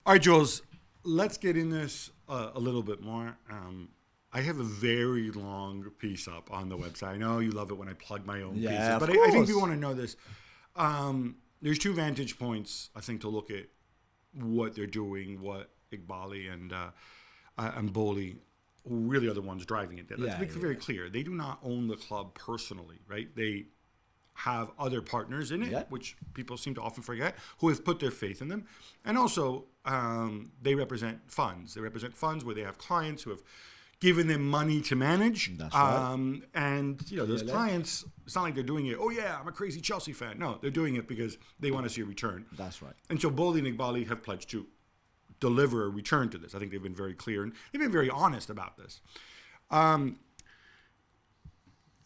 All right, Jules, let's get in this a little bit more. I have a very long piece up on the website. I know you love it when I plug my own pieces, but I think people want to know this. There's two vantage points, I think, to look at what they're doing, what Iqbali and Boli, who really are the ones driving it. Let's make it very clear. They do not own the club personally, right? They have other partners in it, which people seem to often forget, who have put their faith in them. And also, they represent funds. They represent funds where they have clients who have given them money to manage. That's right. And, those clients, it's not like they're doing it, oh, yeah, I'm a crazy Chelsea fan. No, they're doing it because they want to see a return. That's right. And so Boli and Iqbali have pledged to deliver a return to this. I think they've been very clear, and they've been very honest about this.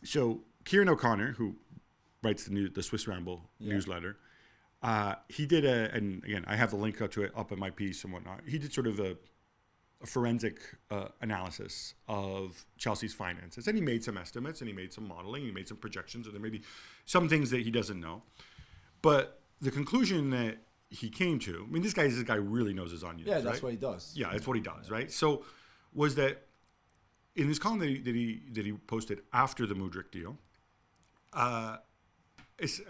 So Kieran O'Connor, who writes the Swiss Ramble newsletter, he did and again, I have the link to it up in my piece and whatnot. He did sort of a forensic analysis of Chelsea's finances, and he made some estimates, and he made some modeling, he made some projections, and there may be some things that he doesn't know. But the conclusion that he came to, I mean, this guy who really knows his onions. Yeah, that's what he does. Yeah, that's what he does, right? So, was that in this column that he posted after the Mudryk deal,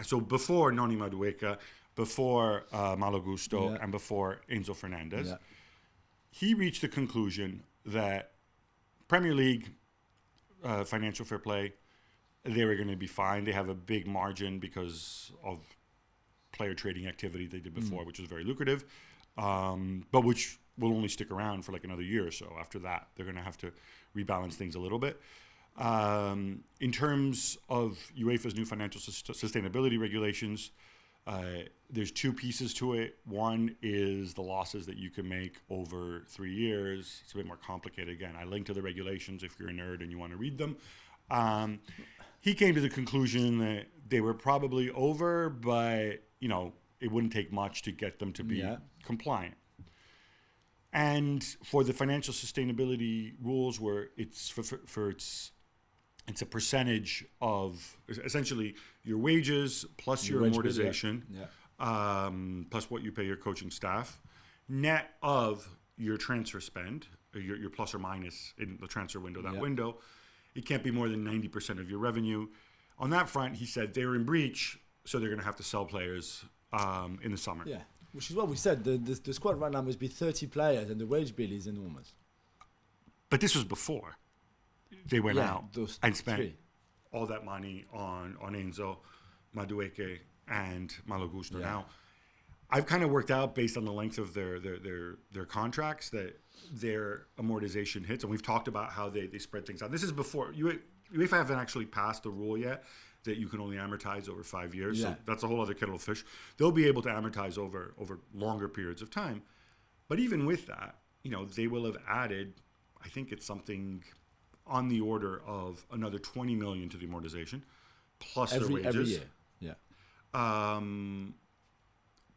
so before Noni Madueke, before Malo Gusto, and before Enzo Fernandez, he reached the conclusion that Premier League financial fair play, they were going to be fine. They have a big margin because of player trading activity they did before, which was very lucrative, but which will only stick around for like another year or so. After that, they're going to have to rebalance things a little bit. In terms of UEFA's new financial sustainability regulations, there's two pieces to it. One is the losses that you can make over 3 years. It's a bit more complicated. Again, I link to the regulations if you're a nerd and you want to read them. He came to the conclusion that they were probably over, but it wouldn't take much to get them to be compliant. And for the financial sustainability rules, where it's it's a percentage of essentially your wages plus your amortization, plus what you pay your coaching staff, net of your transfer spend, your plus or minus in the transfer window, that window. It can't be more than 90% of your revenue. On that front, he said they're in breach, so they're going to have to sell players in the summer. Yeah, which is what we said. The squad right now must be 30 players, and the wage bill is enormous. But this was before they went out and spent all that money on Enzo, Madueke, and Malo Gusto. Now, I've kind of worked out based on the length of their contracts that their amortization hits, and we've talked about how they spread things out. This is before UEFA haven't actually passed the rule yet that you can only amortize over 5 years. So that's a whole other kettle of fish. They'll be able to amortize over longer periods of time. But even with that, they will have added, I think it's something on the order of another 20 million to the amortization, plus their wages. Every year,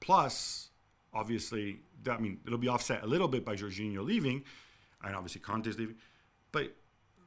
Plus, obviously, it'll be offset a little bit by Jorginho leaving, and obviously Conte's leaving. But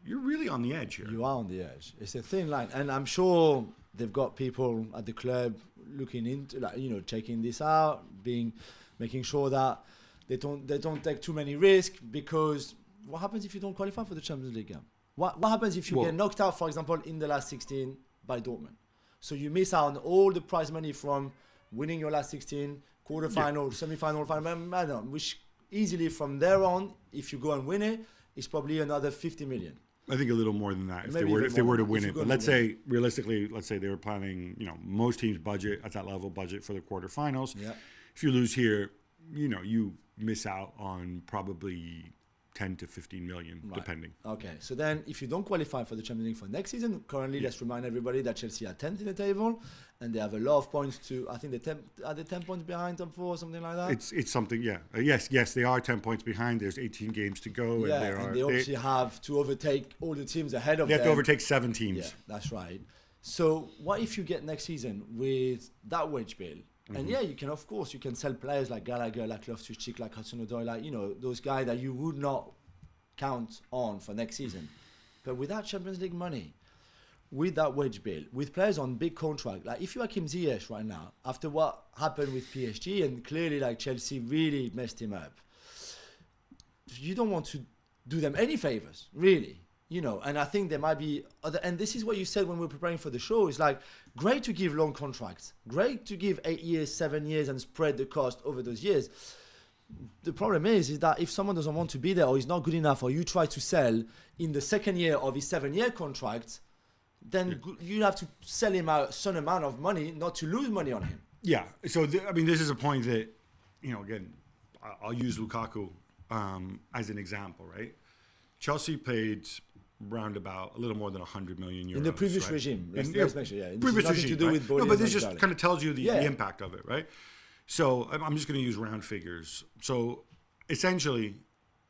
you're really on the edge here. You are on the edge. It's a thin line, and I'm sure they've got people at the club looking into, checking this out, making sure that they don't take too many risks. Because what happens if you don't qualify for the Champions League game? What happens if you get knocked out, for example, in the last 16 by Dortmund? So you miss out on all the prize money from winning your last 16, quarterfinal, semi-final, final, which easily from there on, if you go and win it, it's probably another 50 million. I think a little more than that if they were to win it. But let's say they were planning, most teams budget at that level budget for the quarterfinals. Yeah. If you lose here, you miss out on probably 10 to 15 million, depending. Okay, so then if you don't qualify for the Champions League for next season, currently let's remind everybody that Chelsea are 10th in the table, and they have a lot of points to, I think are they 10 points behind top 4 or something like that? It's something, yeah. Yes, they are 10 points behind. There's 18 games to go. Yeah, and they obviously have to overtake all the teams ahead of them. They have to overtake 7 teams. Yeah, that's right. So what if you get next season with that wage bill? And you can sell players like Gallagher, like Loftus-Cheek, like Hudson-Odoi, like, those guys that you would not count on for next season. But without Champions League money, with that wage bill, with players on big contract, like if you are Kim Ziyech right now, after what happened with PSG, and clearly like Chelsea really messed him up, you don't want to do them any favors, really. You know, and I think there might be other, and this is what you said when we were preparing for the show. It's like great to give long contracts, great to give 8 years, 7 years, and spread the cost over those years. The problem is that if someone doesn't want to be there or is not good enough, or you try to sell in the second year of his 7-year contract, then you have to sell him a certain amount of money not to lose money on him. Yeah. So I mean, this is a point that, you know, again, I'll use Lukaku as an example, right? Chelsea paid round about a little more than 100 million euros. In the previous regime. Let's make sure, previous regime, to do with no, but this just kind of tells you the impact of it, right? So I'm just going to use round figures. So essentially,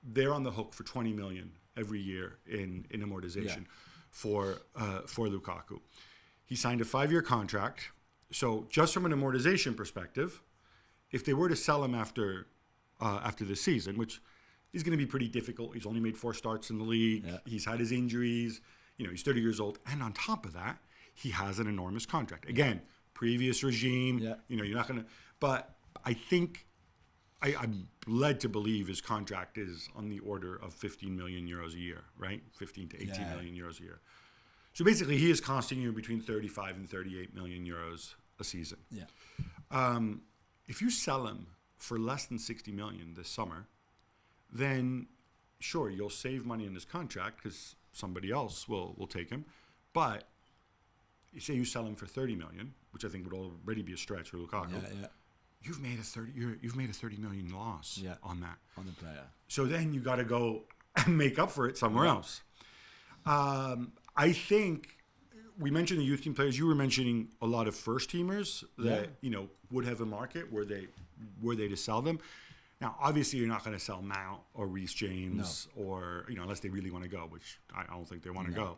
they're on the hook for 20 million every year in amortization for Lukaku. He signed a 5-year contract. So just from an amortization perspective, if they were to sell him after this season, which is going to be pretty difficult. He's only made 4 starts in the league. Yeah. He's had his injuries. You know, he's 30 years old. And on top of that, he has an enormous contract. Again, previous regime, you know, you're not going to... But I think I'm led to believe his contract is on the order of 15 million euros a year, right? 15 to 18 million euros a year. So basically, he is costing you between 35 and 38 million euros a season. Yeah. If you sell him for less than 60 million this summer, then sure, you'll save money in this contract because somebody else will take him. But you say you sell him for 30 million, which I think would already be a stretch for Lukaku. You've made a 30 million loss on that, on the player. So then you got to go and make up for it somewhere else. I think we mentioned the youth team players. You were mentioning a lot of first teamers that you know would have a market were they to sell them. Now, obviously, you're not going to sell Mount or Reece James or, you know, unless they really want to go, which I don't think they want to go.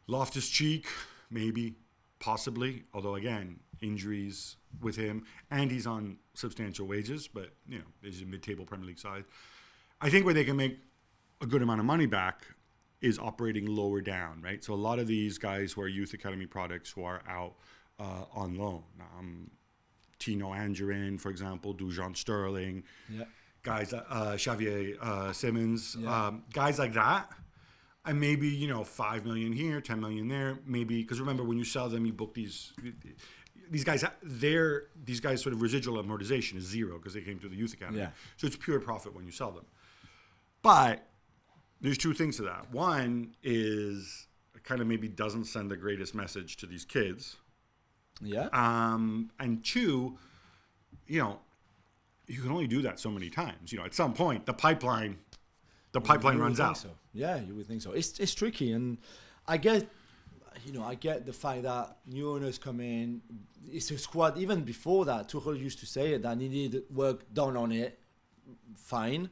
Loftus-Cheek, maybe, possibly, although, again, injuries with him, and he's on substantial wages, but, you know, he's a mid-table Premier League side. I think where they can make a good amount of money back is operating lower down, right? So a lot of these guys who are youth academy products who are out on loan, Tino Angerin, for example, Dujon Sterling, guys, Xavier Simmons, guys like that, and maybe, you know, 5 million here, 10 million there, maybe, because remember when you sell them, you book these guys. These guys' sort of residual amortization is 0 because they came through the youth academy, so it's pure profit when you sell them. But there's 2 things to that. One is it kind of maybe doesn't send the greatest message to these kids. And 2, you know, you can only do that so many times. You know, at some point, the pipeline runs out. So. Yeah, you would think so. It's tricky, and I get the fact that new owners come in. It's a squad. Even before that, Tuchel used to say it, that needed work done on it. Fine.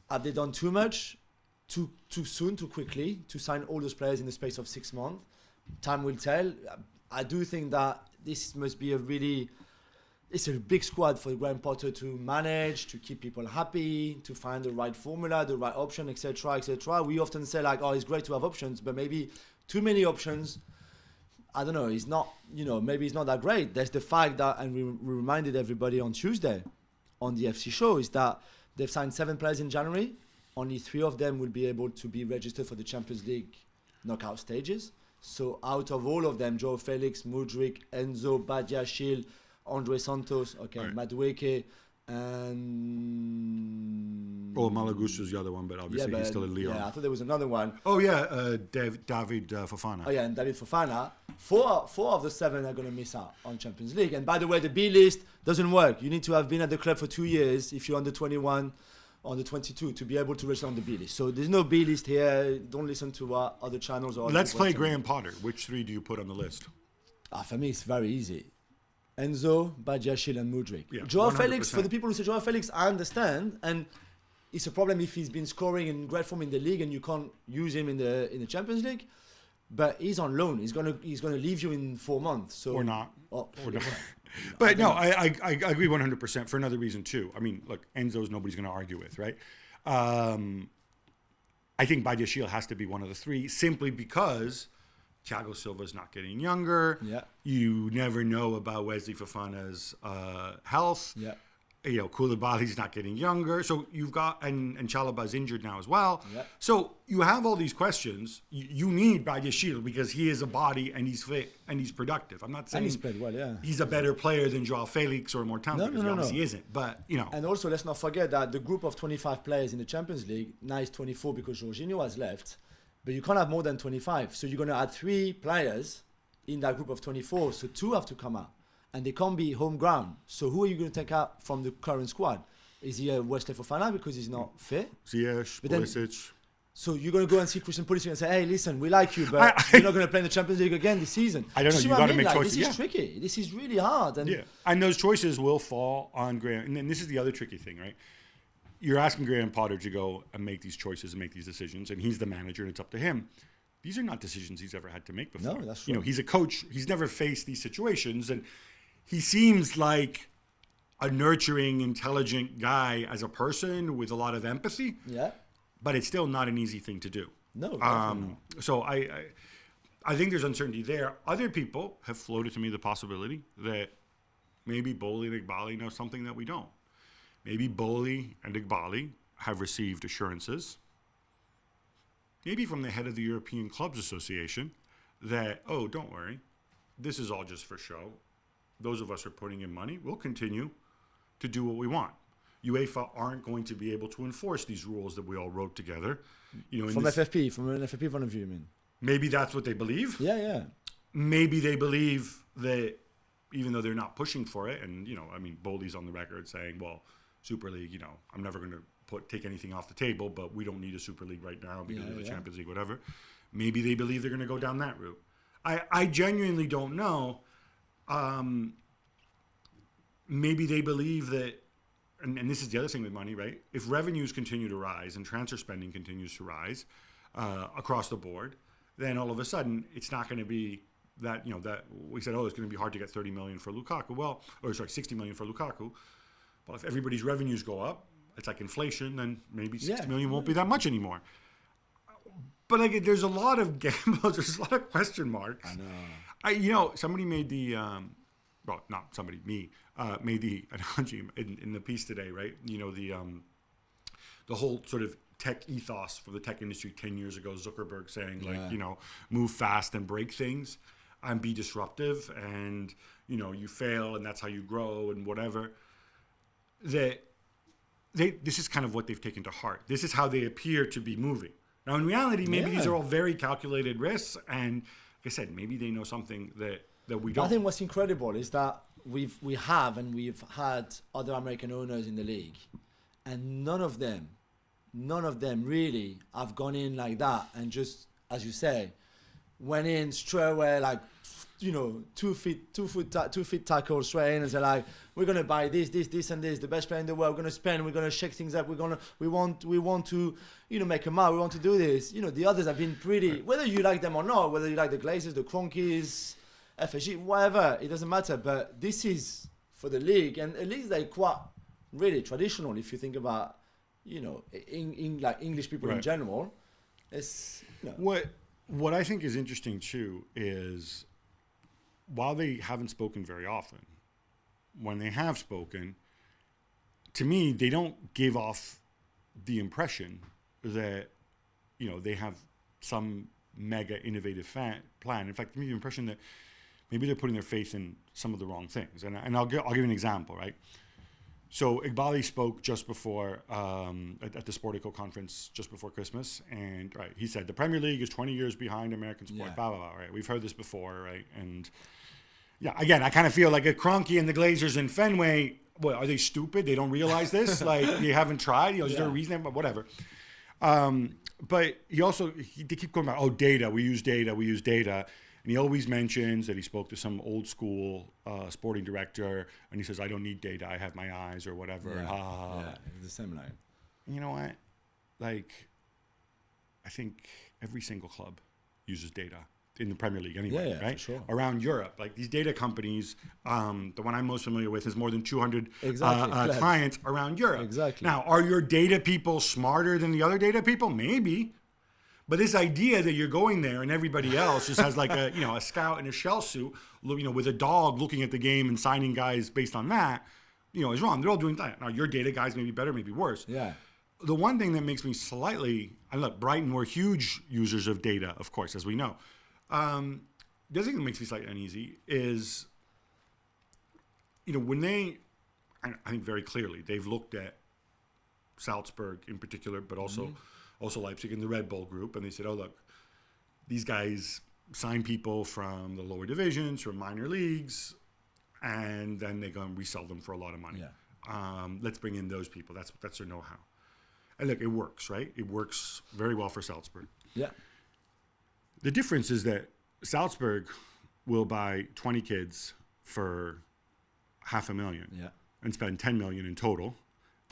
Have they done too much? Too soon, too quickly, to sign all those players in the space of 6 months? Time will tell. I do think that this must be it's a big squad for Graham Potter to manage, to keep people happy, to find the right formula, the right option, etc., etc. We often say like, oh, it's great to have options, but maybe too many options, I don't know, it's not, you know, maybe it's not that great. There's the fact that, and we reminded everybody on Tuesday on the FC show, is that they've signed 7 players in January. Only 3 of them will be able to be registered for the Champions League knockout stages. So out of all of them, Joao Felix, Mudryk, Enzo, Badiashile, Andre Santos, Madueke, and... Oh, Malagusto's the other one, but obviously he's still in Lyon. Yeah, I thought there was another one. Oh, yeah, David Fofana. Oh, yeah, and David Fofana. Four of the 7 are going to miss out on Champions League. And by the way, the B list doesn't work. You need to have been at the club for 2 years if you're under 21, under 22, to be able to register on the B list. So there's no B list here. Don't listen to what other channels or... Let's play Graham Potter. Which 3 do you put on the list? For me, it's very easy. Enzo, Badiashile, and Mudryk. Yeah, Joao Felix, for the people who say Joao Felix, I understand. And it's a problem if he's been scoring in great form in the league and you can't use him in the Champions League. But he's on loan. He's gonna leave you in 4 months. So or not. Or not. But no, I agree 100% for another reason too. I mean, look, Enzo's nobody's going to argue with, right? I think Badiashile has to be one of the 3 simply because Thiago Silva's not getting younger. Yeah. You never know about Wesley Fofana's health. Yeah. Koulibaly's not getting younger. So you've got, and Chalobah's injured now as well. Yeah. So you have all these questions. You need Badiashile because he is a body and he's fit and he's productive. I'm not saying and he's played well, yeah. he's a better player than Joao Felix or more talented, because he obviously isn't. But, And also, let's not forget that the group of 25 players in the Champions League, now is 24 because Jorginho has left, but you can't have more than 25. So you're going to add 3 players in that group of 24, so 2 have to come out. And they can't be home ground. So who are you going to take out from the current squad? Is he a Wesley Fofana because he's not fit? Ziyech, Pulisic. So you're going to go and see Christian Pulisic and say, hey, listen, we like you, but you're not going to play in the Champions League again this season. I don't know. You got to make choices. This is tricky. This is really hard. And those choices will fall on Graham. And this is the other tricky thing, right? You're asking Graham Potter to go and make these choices and make these decisions, and he's the manager, and it's up to him. These are not decisions he's ever had to make before. No, that's true. He's a coach. He's never faced these situations, and he seems like a nurturing, intelligent guy as a person with a lot of empathy. Yeah. But it's still not an easy thing to do. No. So I think there's uncertainty there. Other people have floated to me the possibility that maybe Boli and Igbali know something that we don't. Maybe Boli and Igbali have received assurances, maybe from the head of the European Clubs Association, that, oh, don't worry, this is all just for show. Those of us are putting in money. We'll continue to do what we want. UEFA aren't going to be able to enforce these rules that we all wrote together. From an FFP point of view, you mean? Maybe that's what they believe. Yeah. Maybe they believe that even though they're not pushing for it, and, Boli's on the record saying, well, Super League, I'm never going to take anything off the table, but we don't need a Super League right now because of the Champions League, whatever. Maybe they believe they're going to go down that route. I genuinely don't know. Maybe they believe that, and this is the other thing with money, right? If revenues continue to rise and transfer spending continues to rise across the board, then all of a sudden it's not going to be that, that we said, oh, it's going to be hard to get 30 million for Lukaku. 60 million for Lukaku. Well, if everybody's revenues go up, it's like inflation, then maybe 60 million won't be that much anymore. But there's a lot of gambles, there's a lot of question marks. I know. Somebody made the, made the analogy in the piece today, right? The whole sort of tech ethos for the tech industry 10 years ago, Zuckerberg saying move fast and break things and be disruptive, and, you fail and that's how you grow and whatever. This is kind of what they've taken to heart. This is how they appear to be moving. Now, in reality, maybe these are all very calculated risks, and like I said, maybe they know something that we don't. I think what's incredible is that we've had other American owners in the league, and none of them really have gone in like that and just, as you say, went in straight away 2 feet tackle straight in and say like, we're gonna buy this and this, the best player in the world, we're gonna spend, we're gonna shake things up, we want to make a mark, we want to do this. The others have been pretty, whether you like them or not, whether you like the Glazers, the Kroenkes, FSG, whatever, it doesn't matter. But this is for the league, and at least they're quite really traditional if you think about English people in general. It's what I think is interesting too is, while they haven't spoken very often, when they have spoken, to me, they don't give off the impression that, they have some mega innovative plan. In fact, give me the impression that maybe they're putting their faith in some of the wrong things. And I'll give you an example, right? So Igbali spoke just before, at the Sportico conference just before Christmas. And he said, the Premier League is 20 years behind American sport, blah, blah, blah, right? We've heard this before, right? And yeah, again, I kind of feel like a Kroenke and the Glazers in Fenway, what, are they stupid? They don't realize this? They haven't tried? Is there a reason? But whatever. But they keep going back, data, we use data. And he always mentions that he spoke to some old school sporting director, and he says, I don't need data, I have my eyes or whatever. It's the same line. You know what? I think every single club uses data in the Premier League anyway, right? For sure. Around Europe, these data companies, the one I'm most familiar with is more than 200 clients around Europe. Exactly. Now, are your data people smarter than the other data people? Maybe. But this idea that you're going there and everybody else just has like a, a scout in a shell suit, with a dog looking at the game and signing guys based on that, is wrong. They're all doing that. Now, your data guys may be better, maybe worse. Yeah. The one thing that makes me slightly, and look, Brighton were huge users of data, of course, as we know. The other thing that makes me slightly uneasy is, when I think very clearly, they've looked at Salzburg in particular, but also Leipzig and the Red Bull group, and they said, oh, look, these guys sign people from the lower divisions, from minor leagues, and then they go and resell them for a lot of money. Yeah. Let's bring in those people. That's their know-how. And look, it works, right? It works very well for Salzburg. Yeah. The difference is that Salzburg will buy 20 kids for $500,000 and spend $10 million in total.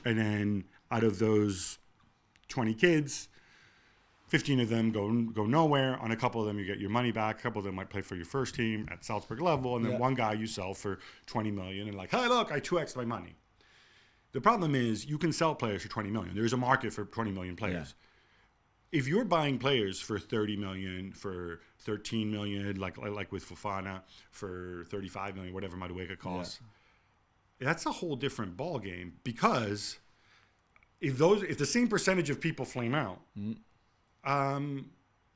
And then out of those 20 kids, 15 of them go nowhere. On a couple of them, you get your money back. A couple of them might play for your first team at Salzburg level. And then one guy you sell for $20 million and like, hey, look, I 2X'd my money. The problem is you can sell players for $20 million. There's a market for 20 million players. Yeah. If you're buying players for $30 million, for $13 million, like with Fofana, for $35 million, whatever Madueke costs, that's a whole different ball game, because if the same percentage of people flame out,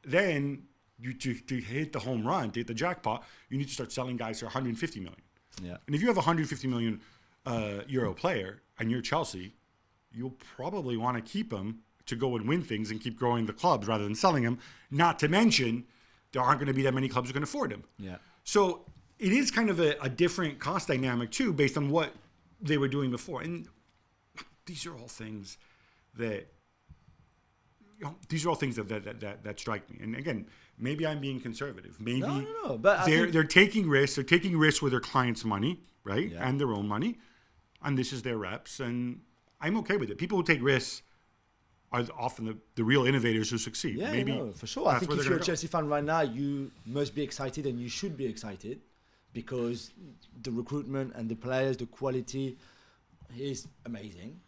then to hit the home run, to hit the jackpot, you need to start selling guys for 150 million. Yeah. And if you have a 150 million euro player and you're Chelsea, you'll probably want to keep him to go and win things and keep growing the clubs rather than selling him. Not to mention, there aren't going to be that many clubs who can afford him. Yeah. So it is kind of a different cost dynamic too, based on what they were doing before. And these are all things that that strike me. And again, maybe I'm being conservative. Maybe no. But they're taking risks. They're taking risks with their clients' money, right, Yeah. and their own money, and this is their reps. And I'm okay with it. People who take risks are often the real innovators who succeed. Yeah, maybe for sure. I think if you're a Chelsea fan right now, you must be excited, and you should be excited, because the recruitment and the players, the quality is amazing.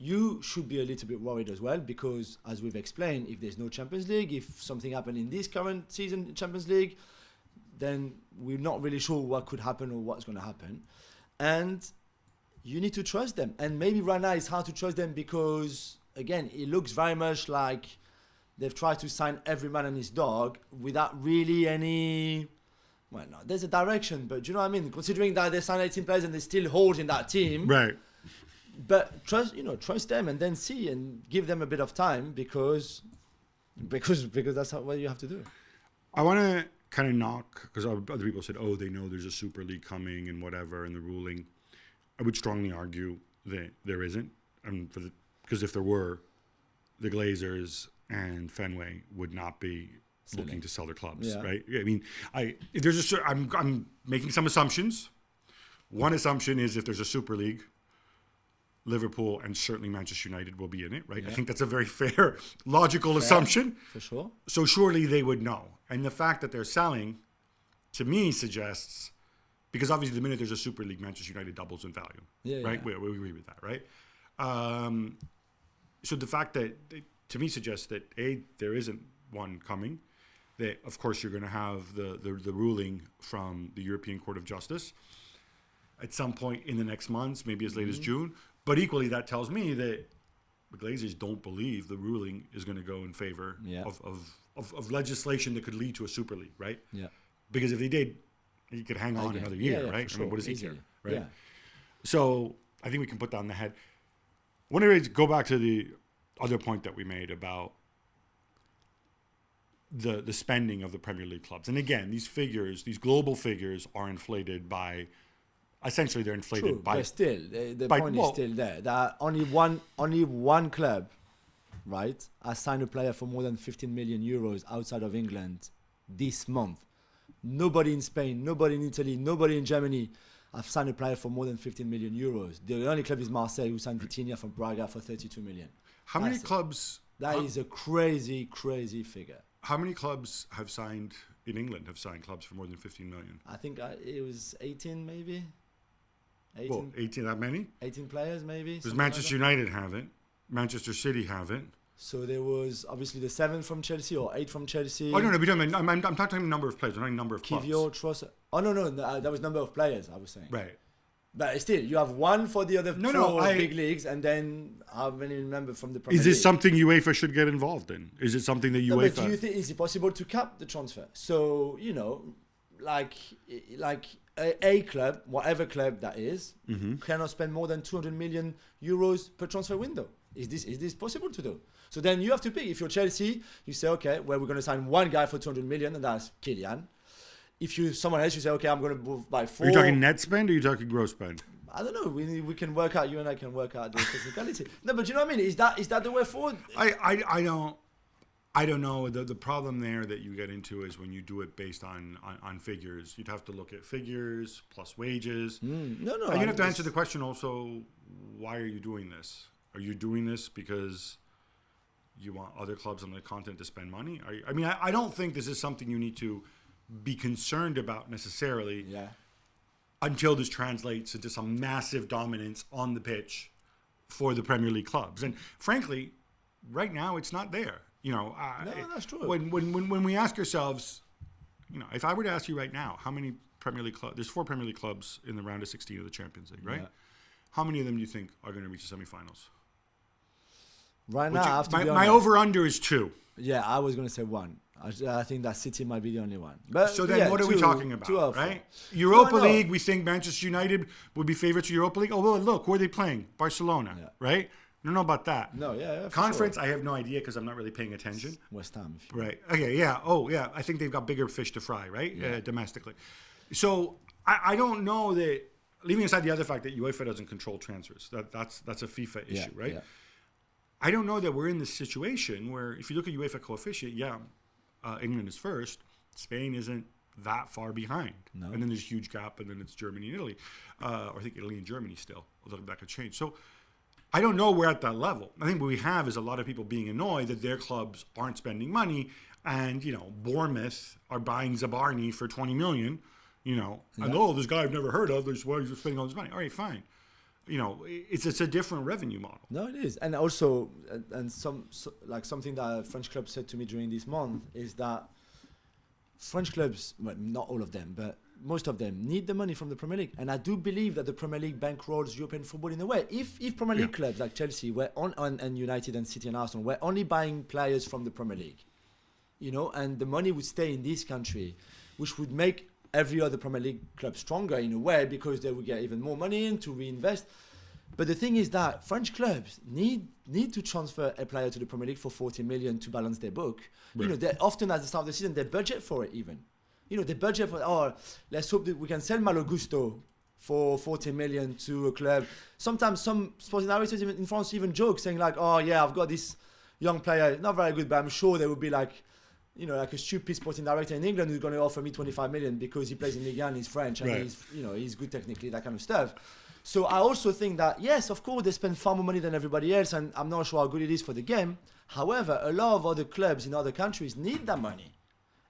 You should be a little bit worried as well, because, as we've explained, if there's no Champions League, if something happened in this current season in Champions League, then we're not really sure what could happen or what's going to happen. And you need to trust them. And maybe right now it's hard to trust them because, again, it looks very much like they've tried to sign every man and his dog without really any... Well, no, there's a direction, but do you know what I mean? Considering that they signed 18 players and they still hold in that team. Right. But trust them and then see and give them a bit of time because that's what you have to do. I want to kind of knock, because other people said, oh, they know there's a Super League coming and whatever, and the ruling. I would strongly argue that there isn't, and because if there were, the Glazers and Fenway would not be looking to sell their clubs, right? I mean, I'm making some assumptions. One assumption is if there's a Super League, Liverpool and certainly Manchester United will be in it, right? Yeah. I think that's a very fair, logical assumption. For sure. So surely they would know. And the fact that they're selling, to me, suggests, because obviously the minute there's a Super League, Manchester United doubles in value, right? Yeah. We agree with that, right? So the fact that, to me, suggests that, A, there isn't one coming, that, of course, you're going to have the ruling from the European Court of Justice at some point in the next months, maybe as late as June. But equally, that tells me that the Glazers don't believe the ruling is going to go in favor of legislation that could lead to a Super League, right? Yeah. Because if they did, he could hang on another year, right? Sure. I mean, what does he care, right? Yeah. So I think we can put that on the head. I want to go back to the other point that we made about the spending of the Premier League clubs. And again, these figures, these global figures, are inflated by... Essentially, they're inflated. True, but still, the point is still there. That only one club, right, has signed a player for more than 15 million euros outside of England this month. Nobody in Spain, nobody in Italy, nobody in Germany have signed a player for more than 15 million euros. The only club is Marseille, who signed Vitinha from Braga for 32 million. How many clubs? That is a crazy, crazy figure. How many clubs have signed in England? Have signed clubs for more than 15 million? I think it was 18, maybe. 18, well, 18, that many? 18 players, maybe. Because Manchester United haven't. Manchester City haven't. So there was obviously the 7 from Chelsea or 8 from Chelsea. Oh, no, I'm not talking number of players. I'm talking number of clubs. Kivio, Trossard. Oh, no, that was number of players, I was saying. Right. But still, you have 1 for the other 4 big leagues, and then how many member from the Premier League? Is this something UEFA should get involved in? Is it something that UEFA... No, but do you think is it possible to cap the transfer? So, like a club, whatever club that is, cannot spend more than 200 million euros per transfer window. Is this possible to do? So then you have to pick. If you're Chelsea, you say, okay, well, we're going to sign 1 guy for 200 million, and that's Julien. If you someone else, you say, okay, I'm going to buy 4. Are you talking net spend or are you talking gross spend? I don't know. We can work out. You and I can work out the technicality. No, but you know what I mean? Is that the way forward? I don't know. The problem there that you get into is when you do it based on figures. You'd have to look at figures plus wages. No. And you'd have to answer the question also, why are you doing this? Are you doing this because you want other clubs on the continent to spend money? I don't think this is something you need to be concerned about necessarily until this translates into some massive dominance on the pitch for the Premier League clubs. And frankly, right now it's not there. No, that's true. When we ask ourselves, if I were to ask you right now, how many Premier League clubs? There's 4 Premier League clubs in the round of 16 of the Champions League, right? Yeah. How many of them do you think are going to reach the semifinals? Right now, I have to be honest. My over/under is 2. Yeah, I was going to say 1. I think that City might be the only one. But so then what are we talking about, right? Europa League, we think Manchester United would be favorites for Europa League. Oh, well, look, who are they playing? Barcelona, right? I don't know about that. No, Conference, I have no idea because I'm not really paying attention. West Ham. Right. Okay, yeah. Oh, yeah. I think they've got bigger fish to fry, right? Yeah. Domestically. So I don't know that, leaving aside the other fact that UEFA doesn't control transfers, that's a FIFA issue, right? Yeah. I don't know that we're in this situation where if you look at UEFA coefficient, England is first. Spain isn't that far behind. No. And then there's a huge gap, and then it's Germany and Italy. Or I think Italy and Germany still, although that could change. So I don't know we're at that level. I think what we have is a lot of people being annoyed that their clubs aren't spending money, and, Bournemouth are buying Zabarni for 20 million, and this guy I've never heard of, why he's spending all this money. All right, fine. It's a different revenue model. No, it is. And also, something that French clubs said to me during this month is that French clubs, well, not all of them, but most of them need the money from the Premier League. And I do believe that the Premier League bankrolls European football in a way. If Premier League clubs like Chelsea and United and City and Arsenal were only buying players from the Premier League, and the money would stay in this country, which would make every other Premier League club stronger in a way because they would get even more money in to reinvest. But the thing is that French clubs need to transfer a player to the Premier League for 40 million to balance their book. Right. They often at the start of the season they budget for it even. They budget for let's hope that we can sell Malo Gusto for 40 million to a club. Sometimes some sporting directors even in France even joke saying like, I've got this young player, not very good, but I'm sure there would be like a stupid sporting director in England who's going to offer me 25 million because he plays in Ligue 1, he's French, and he's good technically, that kind of stuff. So I also think that, yes, of course, they spend far more money than everybody else, and I'm not sure how good it is for the game. However, a lot of other clubs in other countries need that money.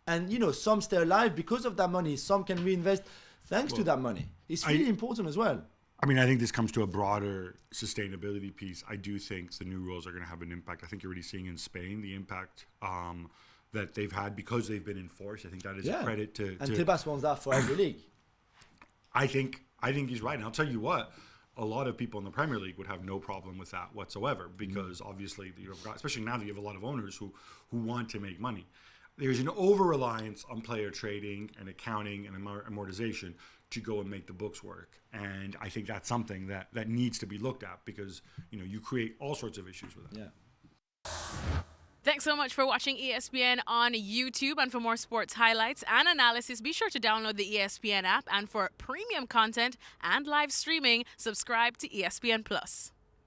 And, some stay alive because of that money. Some can reinvest thanks to that money. It's really important as well. I think this comes to a broader sustainability piece. I do think the new rules are going to have an impact. I think you're already seeing in Spain the impact that they've had because they've been enforced. I think that is a credit to... And Tebas wants that for every league. I think he's right. And I'll tell you what, a lot of people in the Premier League would have no problem with that whatsoever because obviously, especially now that you have a lot of owners who want to make money. There's an over-reliance on player trading and accounting and amortization to go and make the books work. And I think that's something that needs to be looked at because, you create all sorts of issues with it. Yeah. Thanks so much for watching ESPN on YouTube. And for more sports highlights and analysis, be sure to download the ESPN app. And for premium content and live streaming, subscribe to ESPN Plus.